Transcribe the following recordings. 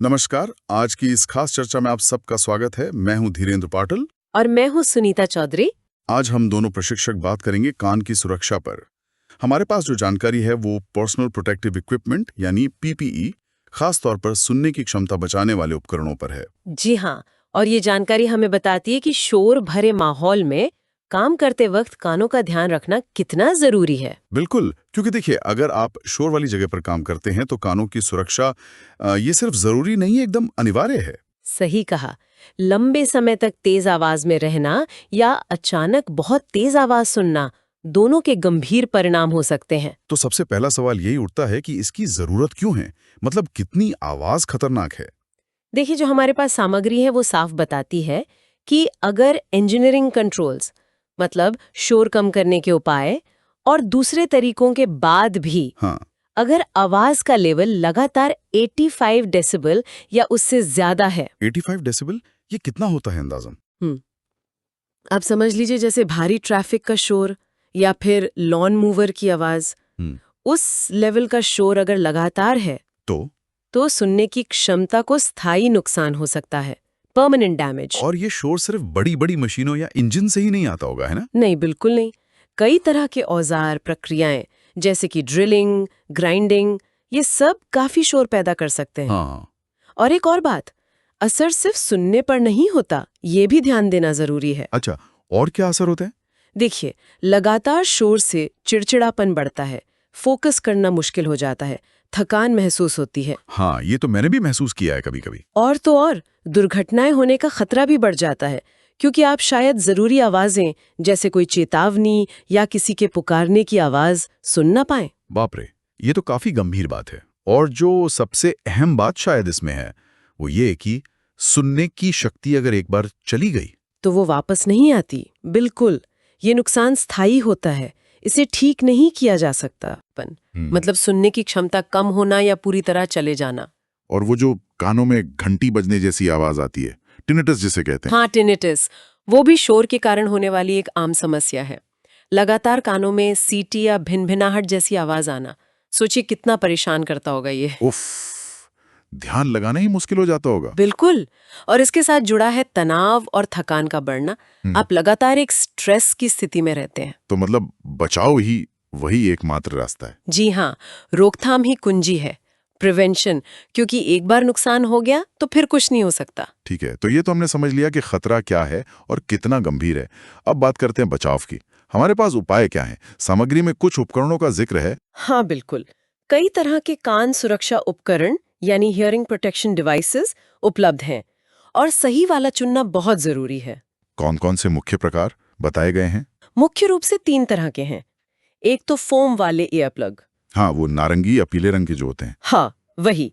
नमस्कार। आज की इस खास चर्चा में आप सबका स्वागत है। मैं हूं धीरेन्द्र पाटिल। और मैं हूँ सुनीता चौधरी। आज हम दोनों प्रशिक्षक बात करेंगे कान की सुरक्षा पर। हमारे पास जो जानकारी है वो पर्सनल प्रोटेक्टिव इक्विपमेंट यानी पीपीई, खास तौर पर सुनने की क्षमता बचाने वाले उपकरणों पर है। जी हाँ, और ये जानकारी हमें बताती है कि शोर भरे माहौल में काम करते वक्त कानों का ध्यान रखना कितना जरूरी है। बिल्कुल, क्योंकि देखिए, अगर आप शोर वाली जगह पर काम करते हैं तो कानों की सुरक्षा ये सिर्फ जरूरी नहीं है, एकदम अनिवार्य है। सही कहा। लंबे समय तक तेज आवाज में रहना या अचानक बहुत तेज आवाज सुनना, दोनों के गंभीर परिणाम हो सकते हैं। तो सबसे पहला सवाल यही उठता है कि इसकी जरूरत क्यों है, मतलब कितनी आवाज खतरनाक है। देखिए, जो हमारे पास सामग्री है वो साफ बताती है कि अगर इंजीनियरिंग कंट्रोल्स, मतलब शोर कम करने के उपाय और दूसरे तरीकों के बाद भी हाँ। अगर आवाज का लेवल लगातार 85 डेसिबल या उससे ज्यादा है। 85 डेसिबल, ये कितना होता है अंदाजन? आप समझ लीजिए जैसे भारी ट्रैफिक का शोर या फिर लॉन मूवर की आवाज। हम्म, उस लेवल का शोर अगर लगातार है तो सुनने की क्षमता को स्थायी नुकसान हो सकता है, परमानेंट डैमेज। और ये शोर सिर्फ बड़ी बड़ी मशीनों या इंजन से ही नहीं आता होगा, है ना? नहीं, बिल्कुल नहीं। कई तरह के औजार, प्रक्रियाएं जैसे कि ड्रिलिंग, ग्राइंडिंग, ये सब काफी शोर पैदा कर सकते हैं। हाँ। और एक और बात, असर सिर्फ सुनने पर नहीं होता, ये भी ध्यान देना जरूरी है। अच्छा, और क्या असर होता है? देखिए, लगातार शोर से चिड़चिड़ापन बढ़ता है, फोकस करना मुश्किल हो जाता है, थकान महसूस होती है। हाँ, ये तो मैंने भी महसूस किया है कभी कभी। और तो और दुर्घटनाएं होने का खतरा भी बढ़ जाता है, क्योंकि आप शायद जरूरी आवाजें जैसे कोई चेतावनी या किसी के पुकारने की आवाज सुन ना पाएं। बाप रे, ये तो काफी गंभीर बात है। और जो सबसे अहम बात शायद इसमें है वो ये कि सुनने की शक्ति अगर एक बार चली गई तो वो वापस नहीं आती। बिल्कुल, ये नुकसान स्थायी होता है, इसे ठीक नहीं किया जा सकता। मतलब सुनने की क्षमता कम होना या पूरी तरह चले जाना। और वो जो कानों में घंटी बजने जैसी आवाज आती है, टिनिटस जिसे कहते हैं। हाँ, टिनिटिस, वो भी शोर के कारण होने वाली एक आम समस्या है। लगातार कानों में सीटी या भिनभिनाहट जैसी आवाज आना, सोचिए कितना परेशान करता होगा ये। उफ, ध्यान लगाना ही मुश्किल हो जाता होगा। बिल्कुल। और इसके साथ जुड़ा है तनाव और थकान का बढ़ना। आप लगातार एक स्ट्रेस की स्थिति में रहते हैं। तो मतलब बचाव ही वही एकमात्र रास्ता है। जी हाँ, रोकथाम ही कुंजी है, प्रिवेंशन, क्योंकि एक बार नुकसान हो गया तो फिर कुछ नहीं हो सकता। ठीक है, तो ये तो हमने समझ लिया कि खतरा क्या है और कितना गंभीर है। अब बात करते हैं बचाव की। हमारे पास उपाय क्या हैं? सामग्री में कुछ उपकरणों का जिक्र है। हाँ, बिल्कुल। कई तरह के कान सुरक्षा उपकरण यानी हियरिंग प्रोटेक्शन डिवाइसेस उपलब्ध हैं, और सही वाला चुनना बहुत जरूरी है। कौन-कौन से मुख्य प्रकार बताए गए हैं? मुख्य रूप से 3 तरह के हैं। एक तो फोम वाले ईयर प्लग। हाँ, वो नारंगी या पीले रंग के जो होते हैं। हाँ, वही।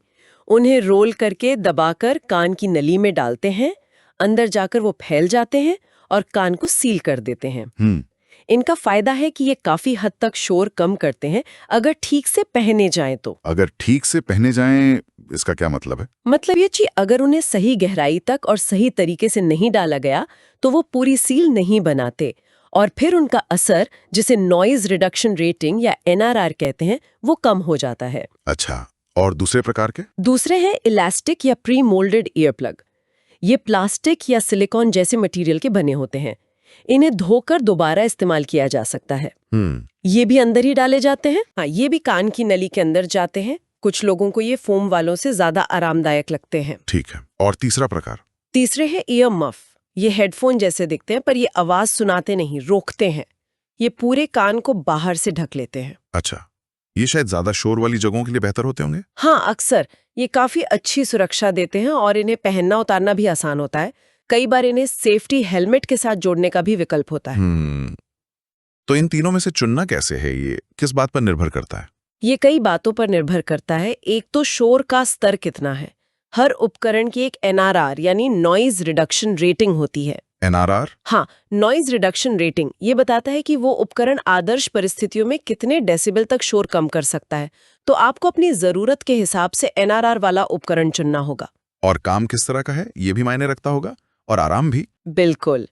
उन्हें रोल करके दबाकर कान की नली में डालते हैं, अंदर जाकर वो फैल जाते हैं और कान को सील कर देते हैं। इनका फायदा है कि ये काफी हद तक शोर कम करते हैं, अगर ठीक से पहने जाएं तो। अगर ठीक से पहने जाएं, इसका क्या मतलब है? मतलब ये कि अगर उन्हें सही गहराई तक और सही तरीके से नहीं डाला गया तो वो पूरी सील नहीं बनाते, और फिर उनका असर, जिसे नॉइज रिडक्शन रेटिंग या एनआरआर कहते हैं, वो कम हो जाता है। अच्छा, और दूसरे प्रकार के? दूसरे हैं इलास्टिक या प्री मोल्डेड ईयर प्लग। ये प्लास्टिक या सिलिकॉन जैसे मटेरियल के बने होते हैं। इन्हें धोकर दोबारा इस्तेमाल किया जा सकता है। ये भी अंदर ही डाले जाते हैं। हाँ, ये भी कान की नली के अंदर जाते हैं। कुछ लोगों को ये फोम वालों से ज्यादा आरामदायक लगते हैं। ठीक है, और तीसरा प्रकार? तीसरे है ईयर मफ। ये हेडफोन जैसे दिखते हैं, पर ये आवाज सुनाते नहीं, रोकते हैं। ये पूरे कान को बाहर से ढक लेते हैं। अच्छा, ये शायद ज्यादा शोर वाली जगहों के लिए बेहतर होते होंगे। हाँ, अक्सर ये काफी अच्छी सुरक्षा देते हैं और इन्हें पहनना उतारना भी आसान होता है। कई बार इन्हें सेफ्टी हेलमेट के साथ जोड़ने का भी विकल्प होता है। तो इन तीनों में से चुनना कैसे है? ये किस बात पर निर्भर करता है? ये कई बातों पर निर्भर करता है। एक तो शोर का स्तर कितना है। हर उपकरण की एक एनआरआर यानी नॉइज रिडक्शन रेटिंग होती है। एनआरआर? हाँ, नॉइज रिडक्शन रेटिंग ये बताता है कि वो उपकरण आदर्श परिस्थितियों में कितने डेसिबल तक शोर कम कर सकता है। तो आपको अपनी जरूरत के हिसाब से एनआरआर वाला उपकरण चुनना होगा। और काम किस तरह का है, ये भी मायने रखता होगा, और आराम भी। बिल्कुल।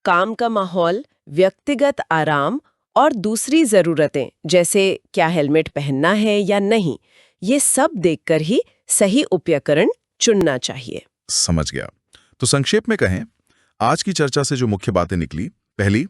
काम का माहौल, व्यक्तिगत आराम और दूसरी जरूरतें जैसे क्या हेलमेट पहनना है या नहीं, ये सब देखकर ही सही उपकरण चुनना चाहिए। समझ गया। तो संक्षेप में कहें, आज की चर्चा से जो मुख्य बातें निकली, पहली,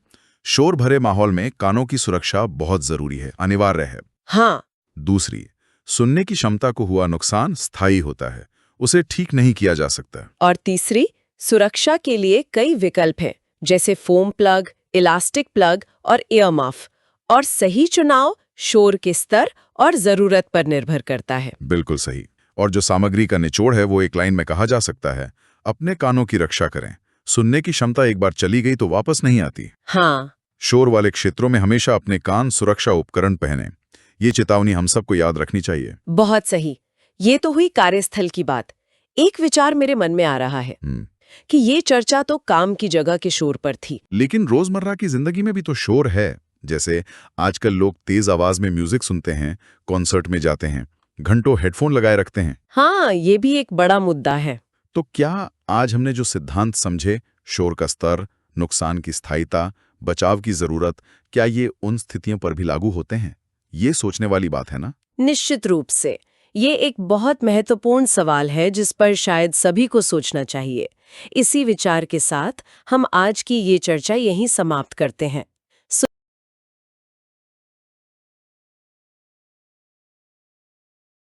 शोर भरे माहौल में कानों की सुरक्षा बहुत जरूरी है, अनिवार्य है। हाँ। दूसरी, सुनने की क्षमता को हुआ नुकसान स्थायी होता है, उसे ठीक नहीं किया जा सकता। और तीसरी, सुरक्षा के लिए कई विकल्प हैं, जैसे फोम प्लग, इलास्टिक प्लग और ईयर मफ। और सही चुनाव शोर के स्तर और जरूरत पर निर्भर करता है। बिल्कुल सही। और जो सामग्री का निचोड़ है वो एक लाइन में कहा जा सकता है, अपने कानों की रक्षा करें। सुनने की क्षमता एक बार चली गई तो वापस नहीं आती। हाँ। शोर वाले क्षेत्रों में हमेशा अपने कान सुरक्षा उपकरण पहनें। ये चेतावनी हम सबको याद रखनी चाहिए। बहुत सही। ये तो हुई कार्यस्थल की बात। एक विचार मेरे मन में आ रहा है कि ये चर्चा तो काम की जगह के शोर पर थी, लेकिन रोजमर्रा की जिंदगी में भी तो शोर है। जैसे आजकल लोग तेज आवाज में म्यूजिक सुनते हैं, कॉन्सर्ट में जाते हैं, घंटों हेडफोन लगाए रखते हैं। हाँ, ये भी एक बड़ा मुद्दा है। तो क्या आज हमने जो सिद्धांत समझे, शोर का स्तर, नुकसान की स्थायिता, बचाव की जरूरत, क्या ये उन स्थितियों पर भी लागू होते हैं? ये सोचने वाली बात है ना। निश्चित रूप से ये एक बहुत महत्वपूर्ण सवाल है जिस पर शायद सभी को सोचना चाहिए। इसी विचार के साथ हम आज की ये चर्चा यहीं समाप्त करते हैं।